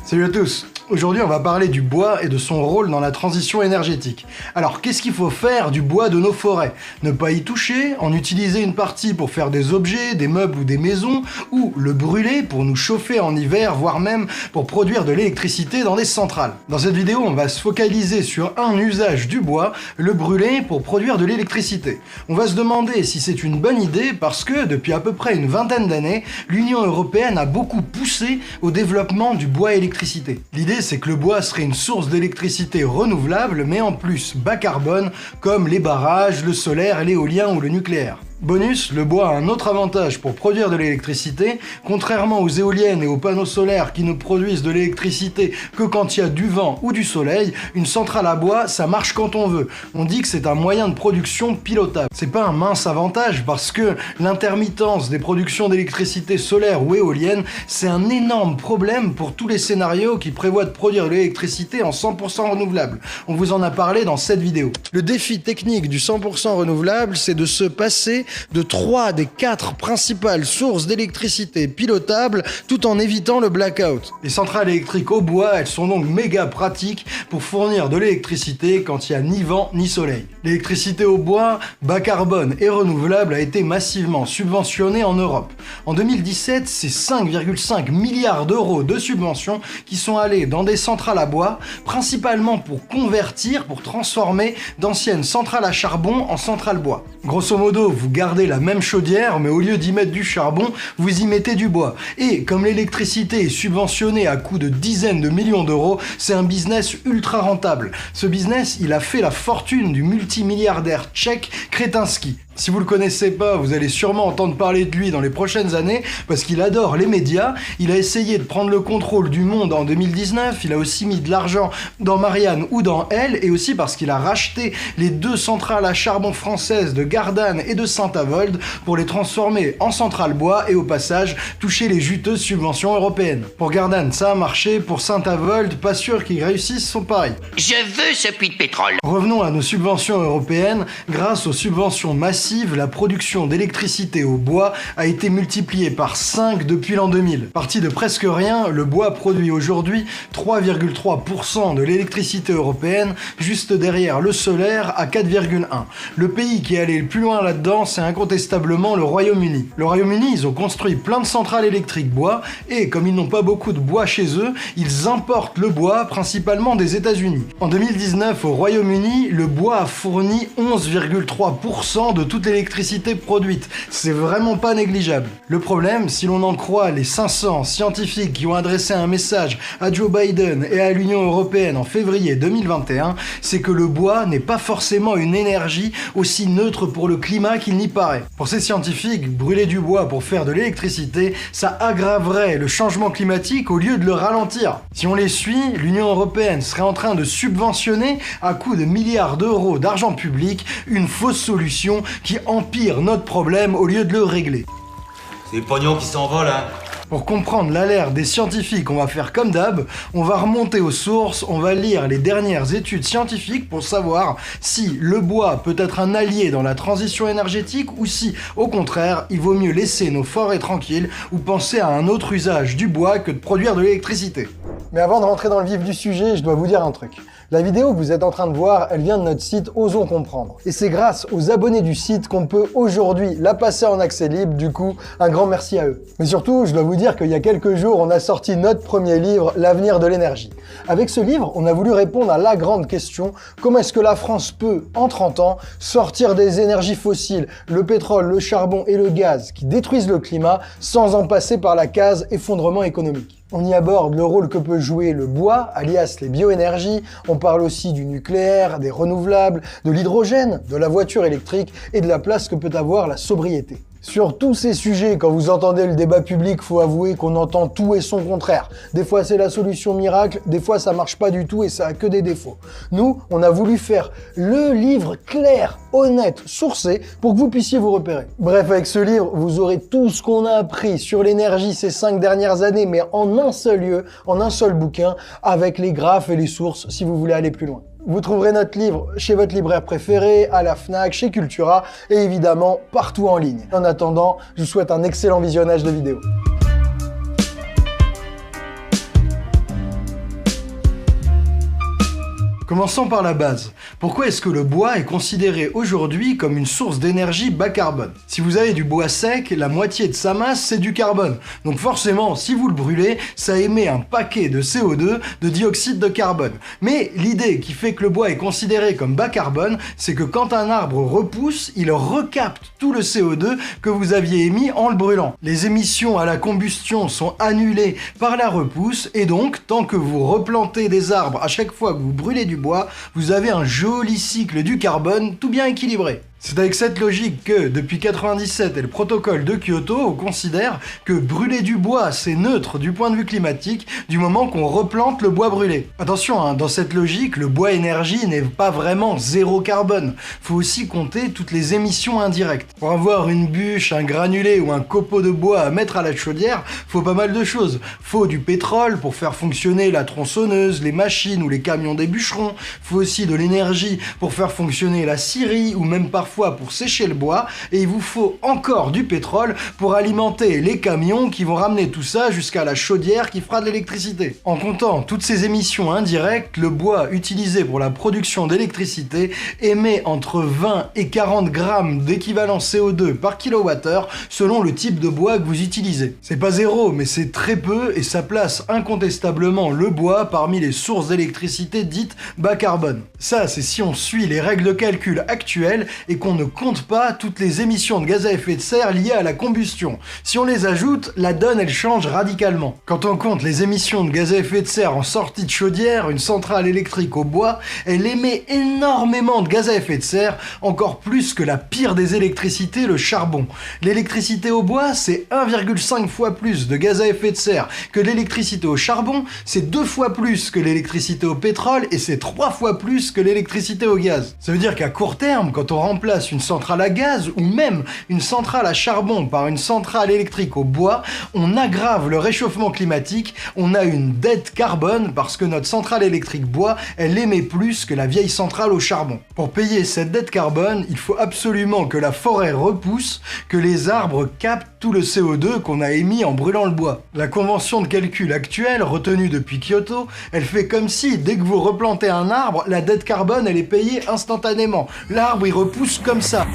Salut à tous. Aujourd'hui, on va parler du bois et de son rôle dans la transition énergétique. Alors, qu'est-ce qu'il faut faire du bois de nos forêts? Ne pas y toucher, en utiliser une partie pour faire des objets, des meubles ou des maisons, ou le brûler pour nous chauffer en hiver, voire même pour produire de l'électricité dans des centrales. Dans cette vidéo, on va se focaliser sur un usage du bois, le brûler pour produire de l'électricité. On va se demander si c'est une bonne idée parce que, depuis à peu près une vingtaine d'années, l'Union européenne a beaucoup poussé au développement du bois électricité. L'idée, c'est que le bois serait une source d'électricité renouvelable, mais en plus bas carbone, comme les barrages, le solaire, l'éolien ou le nucléaire. Bonus, le bois a un autre avantage pour produire de l'électricité, contrairement aux éoliennes et aux panneaux solaires qui ne produisent de l'électricité que quand il y a du vent ou du soleil, une centrale à bois, ça marche quand on veut. On dit que c'est un moyen de production pilotable. C'est pas un mince avantage parce que l'intermittence des productions d'électricité solaire ou éolienne, c'est un énorme problème pour tous les scénarios qui prévoient de produire de l'électricité en 100% renouvelable. On vous en a parlé dans cette vidéo. Le défi technique du 100% renouvelable, c'est de se passer de 3 des 4 principales sources d'électricité pilotables tout en évitant le blackout. Les centrales électriques au bois, elles sont donc méga pratiques pour fournir de l'électricité quand il n'y a ni vent ni soleil. L'électricité au bois, bas carbone et renouvelable a été massivement subventionnée en Europe. En 2017, c'est 5,5 milliards d'euros de subventions qui sont allés dans des centrales à bois, principalement pour transformer d'anciennes centrales à charbon en centrales bois. Grosso modo, vous gardez la même chaudière, mais au lieu d'y mettre du charbon, vous y mettez du bois. Et comme l'électricité est subventionnée à coût de dizaines de millions d'euros, c'est un business ultra rentable. Ce business, il a fait la fortune du multimilliardaire tchèque Kretinsky. Si vous le connaissez pas, vous allez sûrement entendre parler de lui dans les prochaines années parce qu'il adore les médias. Il a essayé de prendre le contrôle du monde en 2019. Il a aussi mis de l'argent dans Marianne ou dans Elle, et aussi parce qu'il a racheté les 2 centrales à charbon françaises de Gardanne et de Saint-Avold pour les transformer en centrales bois et au passage toucher les juteuses subventions européennes. Pour Gardanne, ça a marché. Pour Saint-Avold, pas sûr qu'ils réussissent son pari. Je veux ce puits de pétrole. Revenons à nos subventions européennes. Grâce aux subventions massives, la production d'électricité au bois a été multipliée par 5 depuis l'an 2000. Parti de presque rien, le bois produit aujourd'hui 3,3% de l'électricité européenne, juste derrière le solaire à 4,1%. Le pays qui est allé le plus loin là-dedans, c'est incontestablement le Royaume-Uni. Le Royaume-Uni, ils ont construit plein de centrales électriques bois, et comme ils n'ont pas beaucoup de bois chez eux, ils importent le bois principalement des États-Unis. En 2019, au Royaume-Uni, le bois a fourni 11,3% de toute l'électricité produite. C'est vraiment pas négligeable. Le problème, si l'on en croit les 500 scientifiques qui ont adressé un message à Joe Biden et à l'Union européenne en février 2021, c'est que le bois n'est pas forcément une énergie aussi neutre pour le climat qu'il n'y paraît. Pour ces scientifiques, brûler du bois pour faire de l'électricité, ça aggraverait le changement climatique au lieu de le ralentir. Si on les suit, l'Union européenne serait en train de subventionner à coups de milliards d'euros d'argent public une fausse solution qui empire notre problème au lieu de le régler. C'est le pognon qui s'envole, hein. Pour comprendre l'alerte des scientifiques, on va faire comme d'hab, on va remonter aux sources, on va lire les dernières études scientifiques pour savoir si le bois peut être un allié dans la transition énergétique ou si, au contraire, il vaut mieux laisser nos forêts tranquilles ou penser à un autre usage du bois que de produire de l'électricité. Mais avant de rentrer dans le vif du sujet, je dois vous dire un truc. La vidéo que vous êtes en train de voir, elle vient de notre site Osons Comprendre. Et c'est grâce aux abonnés du site qu'on peut aujourd'hui la passer en accès libre, du coup, un grand merci à eux. Mais surtout, je dois vous dire qu'il y a quelques jours, on a sorti notre premier livre, L'avenir de l'énergie. Avec ce livre, on a voulu répondre à la grande question, comment est-ce que la France peut, en 30 ans, sortir des énergies fossiles, le pétrole, le charbon et le gaz, qui détruisent le climat, sans en passer par la case effondrement économique. On y aborde le rôle que peut jouer le bois, alias les bioénergies. On parle aussi du nucléaire, des renouvelables, de l'hydrogène, de la voiture électrique et de la place que peut avoir la sobriété. Sur tous ces sujets, quand vous entendez le débat public, faut avouer qu'on entend tout et son contraire. Des fois c'est la solution miracle, des fois ça marche pas du tout et ça a que des défauts. Nous, on a voulu faire le livre clair, honnête, sourcé, pour que vous puissiez vous repérer. Bref, avec ce livre, vous aurez tout ce qu'on a appris sur l'énergie ces 5 dernières années, mais en un seul lieu, en un seul bouquin, avec les graphes et les sources si vous voulez aller plus loin. Vous trouverez notre livre chez votre libraire préféré, à la Fnac, chez Cultura et évidemment partout en ligne. En attendant, je vous souhaite un excellent visionnage de vidéo. Commençons par la base. Pourquoi est-ce que le bois est considéré aujourd'hui comme une source d'énergie bas carbone? Si vous avez du bois sec, la moitié de sa masse c'est du carbone. Donc forcément, si vous le brûlez, ça émet un paquet de CO2, de dioxyde de carbone. Mais l'idée qui fait que le bois est considéré comme bas carbone, c'est que quand un arbre repousse, il recapte tout le CO2 que vous aviez émis en le brûlant. Les émissions à la combustion sont annulées par la repousse et donc, tant que vous replantez des arbres à chaque fois que vous brûlez du bois, vous avez un joli cycle du carbone tout bien équilibré. C'est avec cette logique que, depuis 1997 et le protocole de Kyoto, on considère que brûler du bois, c'est neutre du point de vue climatique, du moment qu'on replante le bois brûlé. Attention, hein, dans cette logique, le bois énergie n'est pas vraiment zéro carbone. Faut aussi compter toutes les émissions indirectes. Pour avoir une bûche, un granulé ou un copeau de bois à mettre à la chaudière, faut pas mal de choses. Faut du pétrole pour faire fonctionner la tronçonneuse, les machines ou les camions des bûcherons. Faut aussi de l'énergie pour faire fonctionner la scierie ou même parfois pour sécher le bois, et il vous faut encore du pétrole pour alimenter les camions qui vont ramener tout ça jusqu'à la chaudière qui fera de l'électricité. En comptant toutes ces émissions indirectes, le bois utilisé pour la production d'électricité émet entre 20 et 40 grammes d'équivalent CO2 par kilowattheure selon le type de bois que vous utilisez. C'est pas zéro, mais c'est très peu et ça place incontestablement le bois parmi les sources d'électricité dites bas carbone. Ça, c'est si on suit les règles de calcul actuelles et qu'on ne compte pas toutes les émissions de gaz à effet de serre liées à la combustion. Si on les ajoute, la donne elle change radicalement. Quand on compte les émissions de gaz à effet de serre en sortie de chaudière, une centrale électrique au bois, elle émet énormément de gaz à effet de serre, encore plus que la pire des électricités, le charbon. L'électricité au bois, c'est 1,5 fois plus de gaz à effet de serre que l'électricité au charbon, c'est 2 fois plus que l'électricité au pétrole et c'est 3 fois plus que l'électricité au gaz. Ça veut dire qu'à court terme, quand on remplace une centrale à gaz ou même une centrale à charbon par une centrale électrique au bois, on aggrave le réchauffement climatique, on a une dette carbone parce que notre centrale électrique bois, elle émet plus que la vieille centrale au charbon. Pour payer cette dette carbone, il faut absolument que la forêt repousse, que les arbres captent tout le CO2 qu'on a émis en brûlant le bois. La convention de calcul actuelle, retenue depuis Kyoto, elle fait comme si, dès que vous replantez un arbre, la dette carbone, elle est payée instantanément. L'arbre, il repousse comme ça.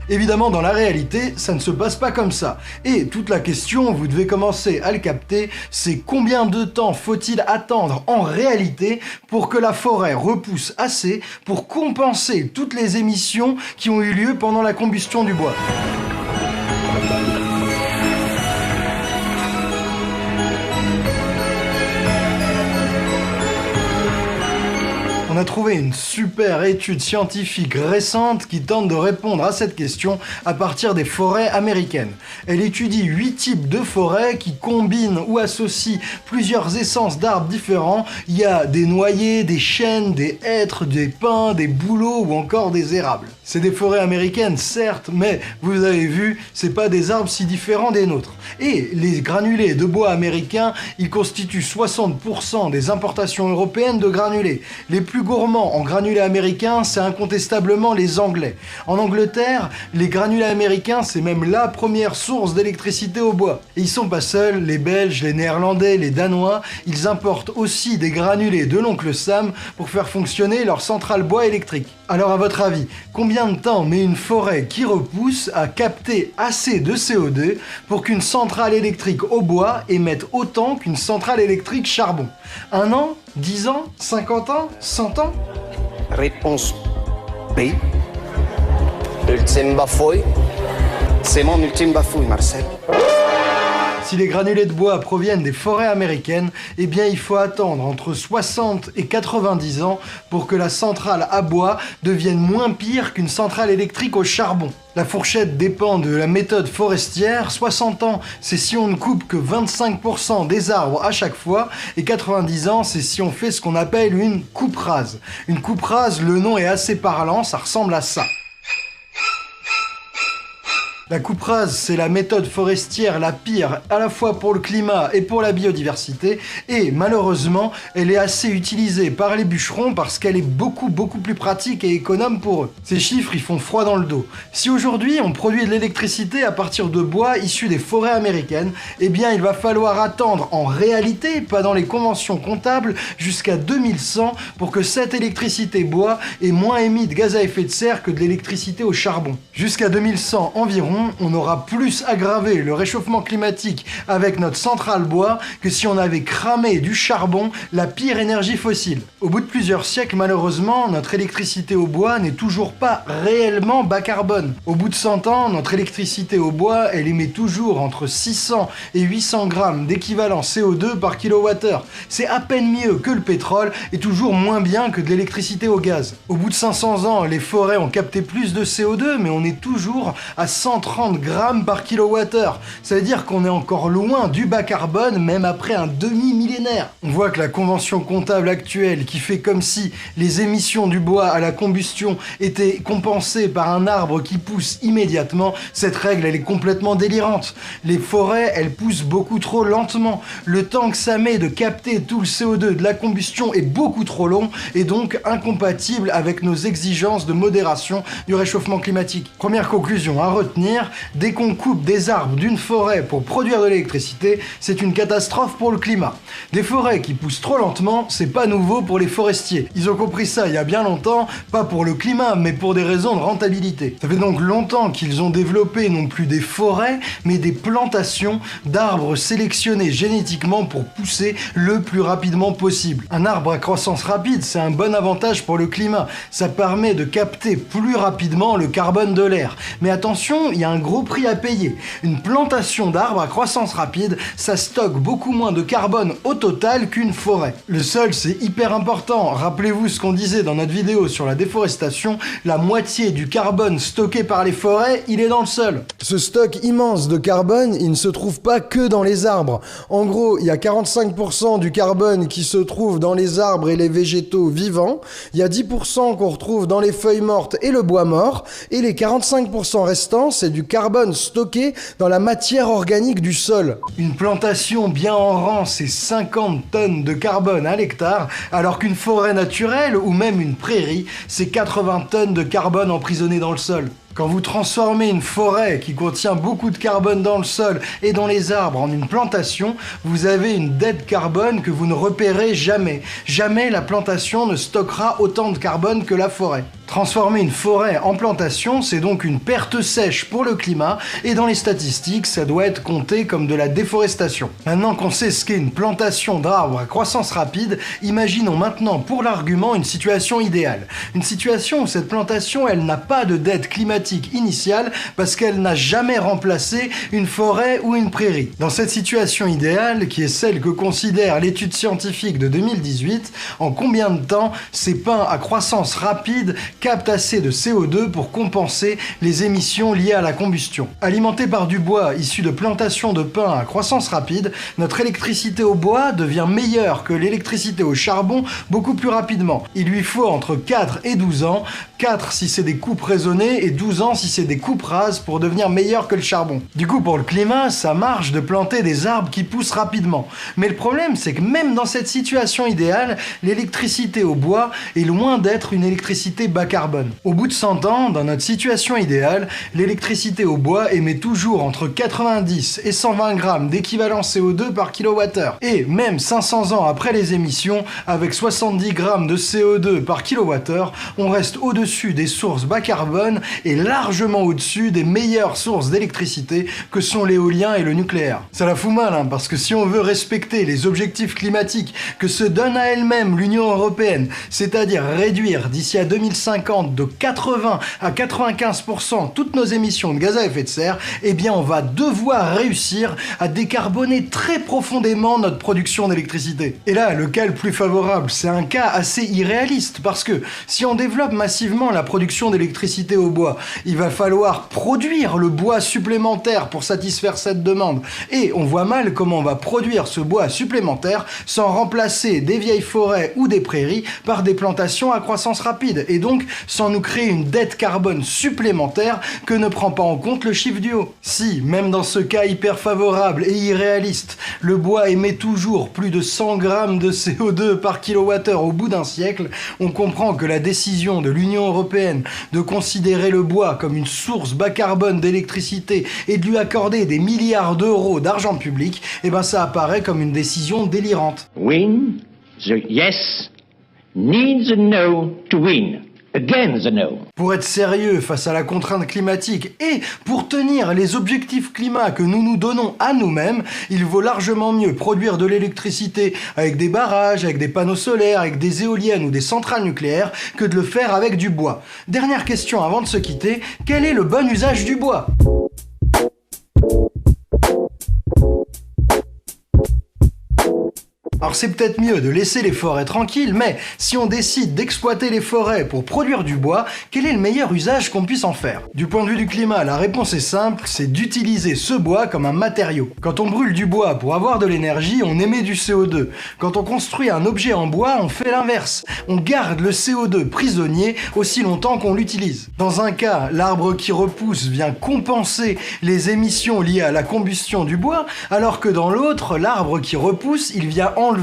Évidemment, dans la réalité, ça ne se passe pas comme ça. Et toute la question, vous devez commencer à le capter, c'est combien de temps faut-il attendre en réalité pour que la forêt repousse assez pour compenser toutes les émissions qui ont eu lieu pendant la combustion du bois. On a trouvé une super étude scientifique récente qui tente de répondre à cette question à partir des forêts américaines. Elle étudie 8 types de forêts qui combinent ou associent plusieurs essences d'arbres différents. Il y a des noyers, des chênes, des hêtres, des pins, des bouleaux ou encore des érables. C'est des forêts américaines, certes, mais vous avez vu, c'est pas des arbres si différents des nôtres. Et les granulés de bois américains, ils constituent 60% des importations européennes de granulés. Les plus gourmands en granulés américains, c'est incontestablement les Anglais. En Angleterre, les granulés américains, c'est même la première source d'électricité au bois. Et ils sont pas seuls, les Belges, les Néerlandais, les Danois, ils importent aussi des granulés de l'oncle Sam pour faire fonctionner leur centrale bois électrique. Alors à votre avis, combien de temps met une forêt qui repousse à capter assez de CO2 pour qu'une centrale électrique au bois émette autant qu'une centrale électrique charbon? 1 an? 10 ans? 50 ans? 100 ans? Réponse B. Ultime bafouille. C'est mon ultime bafouille, Marcel. Si les granulés de bois proviennent des forêts américaines, eh bien il faut attendre entre 60 et 90 ans pour que la centrale à bois devienne moins pire qu'une centrale électrique au charbon. La fourchette dépend de la méthode forestière. 60 ans, c'est si on ne coupe que 25% des arbres à chaque fois, et 90 ans, c'est si on fait ce qu'on appelle une coupe rase. Une coupe rase, le nom est assez parlant, ça ressemble à ça. La coupe rase, c'est la méthode forestière la pire, à la fois pour le climat et pour la biodiversité, et malheureusement, elle est assez utilisée par les bûcherons parce qu'elle est beaucoup plus pratique et économe pour eux. Ces chiffres, ils font froid dans le dos. Si aujourd'hui, on produit de l'électricité à partir de bois issus des forêts américaines, eh bien, il va falloir attendre en réalité, pas dans les conventions comptables, jusqu'à 2100 pour que cette électricité bois ait moins émis de gaz à effet de serre que de l'électricité au charbon. Jusqu'à 2100 environ, on aura plus aggravé le réchauffement climatique avec notre centrale bois que si on avait cramé du charbon, la pire énergie fossile. Au bout de plusieurs siècles, malheureusement, notre électricité au bois n'est toujours pas réellement bas carbone. Au bout de 100 ans, notre électricité au bois, elle émet toujours entre 600 et 800 grammes d'équivalent CO2 par kilowattheure. C'est à peine mieux que le pétrole et toujours moins bien que de l'électricité au gaz. Au bout de 500 ans, les forêts ont capté plus de CO2, mais on est toujours à 130 grammes par kilowattheure. Ça veut dire qu'on est encore loin du bas carbone, même après un demi-millénaire. On voit que la convention comptable actuelle, qui fait comme si les émissions du bois à la combustion étaient compensées par un arbre qui pousse immédiatement, cette règle, elle est complètement délirante. Les forêts, elles poussent beaucoup trop lentement. Le temps que ça met de capter tout le CO2 de la combustion est beaucoup trop long et donc incompatible avec nos exigences de modération du réchauffement climatique. Première conclusion à retenir, dès qu'on coupe des arbres d'une forêt pour produire de l'électricité, c'est une catastrophe pour le climat. Des forêts qui poussent trop lentement, c'est pas nouveau pour les forestiers. Ils ont compris ça il y a bien longtemps, pas pour le climat, mais pour des raisons de rentabilité. Ça fait donc longtemps qu'ils ont développé non plus des forêts, mais des plantations d'arbres sélectionnés génétiquement pour pousser le plus rapidement possible. Un arbre à croissance rapide, c'est un bon avantage pour le climat. Ça permet de capter plus rapidement le carbone de l'air. Mais attention, il y a un gros prix à payer. Une plantation d'arbres à croissance rapide, ça stocke beaucoup moins de carbone au total qu'une forêt. Le sol, c'est hyper important. Rappelez-vous ce qu'on disait dans notre vidéo sur la déforestation, la moitié du carbone stocké par les forêts, il est dans le sol. Ce stock immense de carbone, il ne se trouve pas que dans les arbres. En gros, il y a 45% du carbone qui se trouve dans les arbres et les végétaux vivants, il y a 10% qu'on retrouve dans les feuilles mortes et le bois mort, et les 45% restants, c'est du carbone stocké dans la matière organique du sol. Une plantation bien en rang, c'est 50 tonnes de carbone à l'hectare, alors qu'une forêt naturelle ou même une prairie, c'est 80 tonnes de carbone emprisonné dans le sol. Quand vous transformez une forêt qui contient beaucoup de carbone dans le sol et dans les arbres en une plantation, vous avez une dette carbone que vous ne repérez jamais. Jamais la plantation ne stockera autant de carbone que la forêt. Transformer une forêt en plantation, c'est donc une perte sèche pour le climat et dans les statistiques, ça doit être compté comme de la déforestation. Maintenant qu'on sait ce qu'est une plantation d'arbres à croissance rapide, imaginons maintenant pour l'argument une situation idéale. Une situation où cette plantation, elle n'a pas de dette climatique initiale parce qu'elle n'a jamais remplacé une forêt ou une prairie. Dans cette situation idéale, qui est celle que considère l'étude scientifique de 2018, en combien de temps ces pins à croissance rapide captent assez de CO2 pour compenser les émissions liées à la combustion. Alimenté par du bois issu de plantations de pins à croissance rapide, notre électricité au bois devient meilleure que l'électricité au charbon beaucoup plus rapidement. Il lui faut entre 4 et 12 ans, 4 si c'est des coupes raisonnées et 12 ans si c'est des coupes rases pour devenir meilleur que le charbon. Du coup, pour le climat, ça marche de planter des arbres qui poussent rapidement. Mais le problème, c'est que même dans cette situation idéale, l'électricité au bois est loin d'être une électricité bas carbone. Au bout de 100 ans, dans notre situation idéale, l'électricité au bois émet toujours entre 90 et 120 grammes d'équivalent CO2 par kilowattheure. Et même 500 ans après les émissions, avec 70 grammes de CO2 par kilowattheure, on reste au-dessus des sources bas carbone et largement au-dessus des meilleures sources d'électricité que sont l'éolien et le nucléaire. Ça la fout mal, hein, parce que si on veut respecter les objectifs climatiques que se donne à elle-même l'Union européenne, c'est-à-dire réduire d'ici à 2050 de 80 à 95% toutes nos émissions de gaz à effet de serre, eh bien on va devoir réussir à décarboner très profondément notre production d'électricité. Et là, le cas le plus favorable, c'est un cas assez irréaliste, parce que si on développe massivement la production d'électricité au bois, il va falloir produire le bois supplémentaire pour satisfaire cette demande. Et on voit mal comment on va produire ce bois supplémentaire sans remplacer des vieilles forêts ou des prairies par des plantations à croissance rapide. Et donc, donc sans nous créer une dette carbone supplémentaire que ne prend pas en compte le chiffre du haut. Si, même dans ce cas hyper favorable et irréaliste, le bois émet toujours plus de 100 grammes de CO2 par kilowattheure au bout d'un siècle, on comprend que la décision de l'Union européenne de considérer le bois comme une source bas carbone d'électricité et de lui accorder des milliards d'euros d'argent public, ça apparaît comme une décision délirante. Win the yes needs a no to win. Again the no. Pour être sérieux face à la contrainte climatique et pour tenir les objectifs climat que nous nous donnons à nous-mêmes, il vaut largement mieux produire de l'électricité avec des barrages, avec des panneaux solaires, avec des éoliennes ou des centrales nucléaires que de le faire avec du bois. Dernière question avant de se quitter, quel est le bon usage du bois ? Alors c'est peut-être mieux de laisser les forêts tranquilles, mais si on décide d'exploiter les forêts pour produire du bois, quel est le meilleur usage qu'on puisse en faire ? Du point de vue du climat, la réponse est simple, c'est d'utiliser ce bois comme un matériau. Quand on brûle du bois pour avoir de l'énergie, on émet du CO2. Quand on construit un objet en bois, on fait l'inverse. On garde le CO2 prisonnier aussi longtemps qu'on l'utilise. Dans un cas, l'arbre qui repousse vient compenser les émissions liées à la combustion du bois, alors que dans l'autre, l'arbre qui repousse, il vient enlever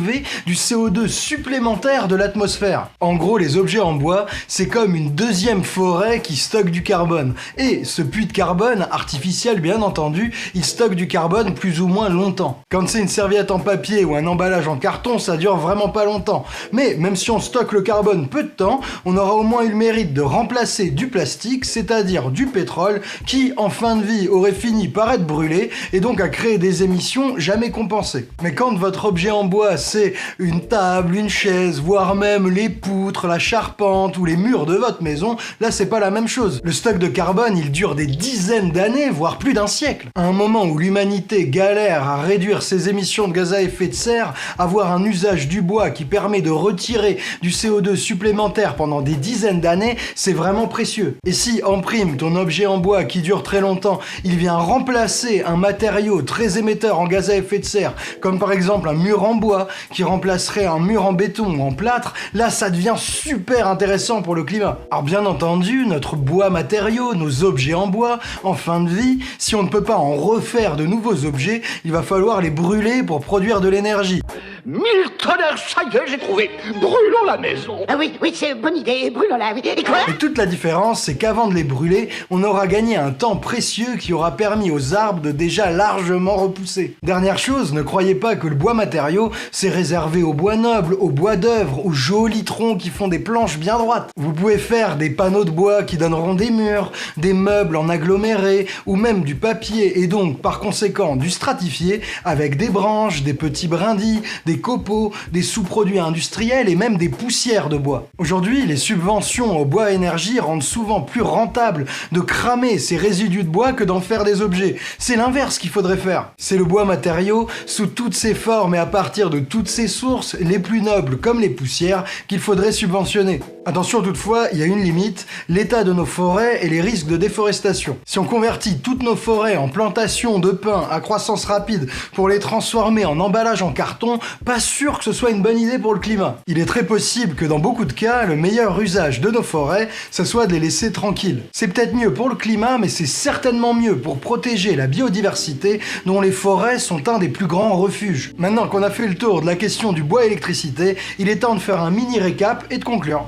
du CO2 supplémentaire de l'atmosphère. En gros, les objets en bois, c'est comme une deuxième forêt qui stocke du carbone. Et ce puits de carbone, artificiel bien entendu, il stocke du carbone plus ou moins longtemps. Quand c'est une serviette en papier ou un emballage en carton, ça dure vraiment pas longtemps. Mais même si on stocke le carbone peu de temps, on aura au moins eu le mérite de remplacer du plastique, c'est-à-dire du pétrole, qui en fin de vie aurait fini par être brûlé et donc à créer des émissions jamais compensées. Mais quand votre objet en bois c'est une table, une chaise, voire même les poutres, la charpente ou les murs de votre maison, là c'est pas la même chose. Le stock de carbone, il dure des dizaines d'années, voire plus d'un siècle. À un moment où l'humanité galère à réduire ses émissions de gaz à effet de serre, avoir un usage du bois qui permet de retirer du CO2 supplémentaire pendant des dizaines d'années, c'est vraiment précieux. Et si, en prime, ton objet en bois qui dure très longtemps, il vient remplacer un matériau très émetteur en gaz à effet de serre, comme par exemple un mur en bois, qui remplacerait un mur en béton ou en plâtre, là ça devient super intéressant pour le climat. Alors bien entendu, notre bois matériau, nos objets en bois, en fin de vie, si on ne peut pas en refaire de nouveaux objets, il va falloir les brûler pour produire de l'énergie. 1000 tonnerres, ça y est, j'ai trouvé. Brûlons la maison. Ah oui, c'est une bonne idée, brûlons-la. Et quoi ? Et toute la différence, c'est qu'avant de les brûler, on aura gagné un temps précieux qui aura permis aux arbres de déjà largement repousser. Dernière chose, ne croyez pas que le bois matériau, c'est réservé aux bois nobles, aux bois d'œuvre, aux jolis troncs qui font des planches bien droites. Vous pouvez faire des panneaux de bois qui donneront des murs, des meubles en aggloméré, ou même du papier, et donc par conséquent du stratifié, avec des branches, des petits brindilles, des copeaux, des sous-produits industriels et même des poussières de bois. Aujourd'hui, les subventions au bois énergie rendent souvent plus rentable de cramer ces résidus de bois que d'en faire des objets. C'est l'inverse qu'il faudrait faire. C'est le bois matériau, sous toutes ses formes et à partir de toutes ses sources, les plus nobles comme les poussières, qu'il faudrait subventionner. Attention toutefois, il y a une limite, l'état de nos forêts et les risques de déforestation. Si on convertit toutes nos forêts en plantations de pins à croissance rapide pour les transformer en emballage en carton, pas sûr que ce soit une bonne idée pour le climat. Il est très possible que dans beaucoup de cas, le meilleur usage de nos forêts, ça soit de les laisser tranquilles. C'est peut-être mieux pour le climat, mais c'est certainement mieux pour protéger la biodiversité dont les forêts sont un des plus grands refuges. Maintenant qu'on a fait le tour de la question du bois électricité, il est temps de faire un mini récap et de conclure.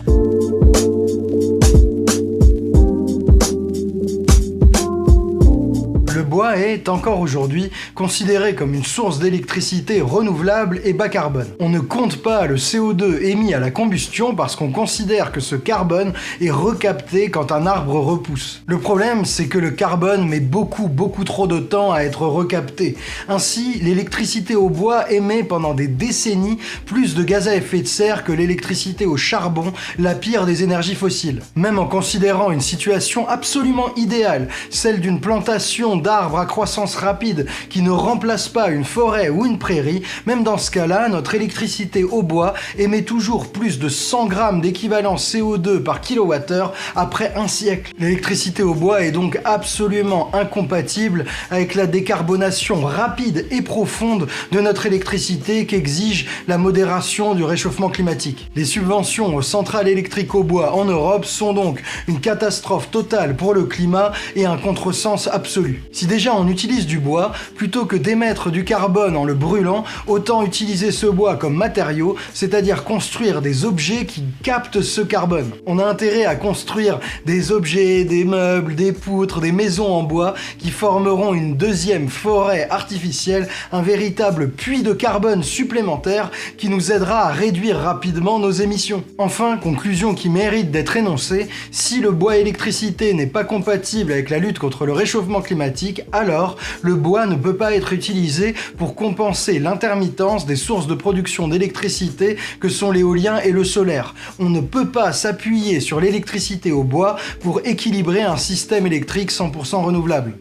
Le bois est, encore aujourd'hui, considéré comme une source d'électricité renouvelable et bas carbone. On ne compte pas le CO2 émis à la combustion parce qu'on considère que ce carbone est recapté quand un arbre repousse. Le problème, c'est que le carbone met beaucoup trop de temps à être recapté. Ainsi, l'électricité au bois émet pendant des décennies plus de gaz à effet de serre que l'électricité au charbon, la pire des énergies fossiles. Même en considérant une situation absolument idéale, celle d'une plantation d'arbres arbre à croissance rapide qui ne remplace pas une forêt ou une prairie, même dans ce cas-là, notre électricité au bois émet toujours plus de 100 grammes d'équivalent CO2 par kilowattheure après un siècle. L'électricité au bois est donc absolument incompatible avec la décarbonation rapide et profonde de notre électricité qu'exige la modération du réchauffement climatique. Les subventions aux centrales électriques au bois en Europe sont donc une catastrophe totale pour le climat et un contresens absolu. Si déjà on utilise du bois, plutôt que d'émettre du carbone en le brûlant, autant utiliser ce bois comme matériau, c'est-à-dire construire des objets qui captent ce carbone. On a intérêt à construire des objets, des meubles, des poutres, des maisons en bois qui formeront une deuxième forêt artificielle, un véritable puits de carbone supplémentaire qui nous aidera à réduire rapidement nos émissions. Enfin, conclusion qui mérite d'être énoncée, si le bois électricité n'est pas compatible avec la lutte contre le réchauffement climatique, alors le bois ne peut pas être utilisé pour compenser l'intermittence des sources de production d'électricité que sont l'éolien et le solaire. On ne peut pas s'appuyer sur l'électricité au bois pour équilibrer un système électrique 100% renouvelable.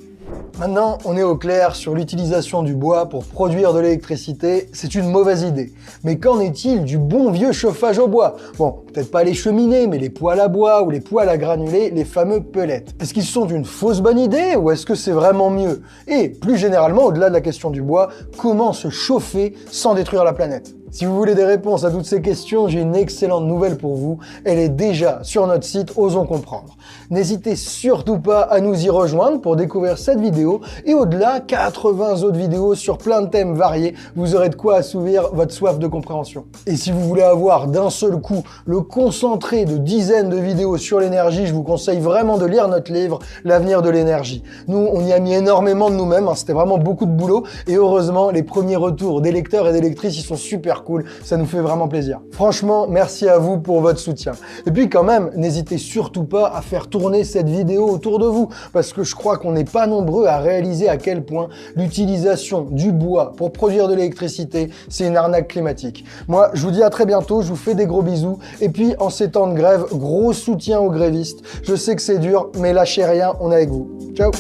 Maintenant, on est au clair sur l'utilisation du bois pour produire de l'électricité, c'est une mauvaise idée. Mais qu'en est-il du bon vieux chauffage au bois? Bon, peut-être pas les cheminées, mais les poêles à bois ou les poêles à granulés, les fameux pellets. Est-ce qu'ils sont une fausse bonne idée ou est-ce que c'est vraiment mieux? Et plus généralement, au-delà de la question du bois, comment se chauffer sans détruire la planète? Si vous voulez des réponses à toutes ces questions, j'ai une excellente nouvelle pour vous. Elle est déjà sur notre site Osons Comprendre. N'hésitez surtout pas à nous y rejoindre pour découvrir cette vidéo et au-delà, 80 autres vidéos sur plein de thèmes variés. Vous aurez de quoi assouvir votre soif de compréhension. Et si vous voulez avoir d'un seul coup le concentré de dizaines de vidéos sur l'énergie, je vous conseille vraiment de lire notre livre L'avenir de l'énergie. Nous, on y a mis énormément de nous-mêmes, c'était vraiment beaucoup de boulot et heureusement, les premiers retours des lecteurs et des lectrices, ils sont super cool, ça nous fait vraiment plaisir. Franchement, merci à vous pour votre soutien. Et puis quand même, n'hésitez surtout pas à faire tourner cette vidéo autour de vous, parce que je crois qu'on n'est pas nombreux à réaliser à quel point l'utilisation du bois pour produire de l'électricité, c'est une arnaque climatique. Moi, je vous dis à très bientôt, je vous fais des gros bisous, et puis en ces temps de grève, gros soutien aux grévistes. Je sais que c'est dur, mais lâchez rien, on est avec vous. Ciao!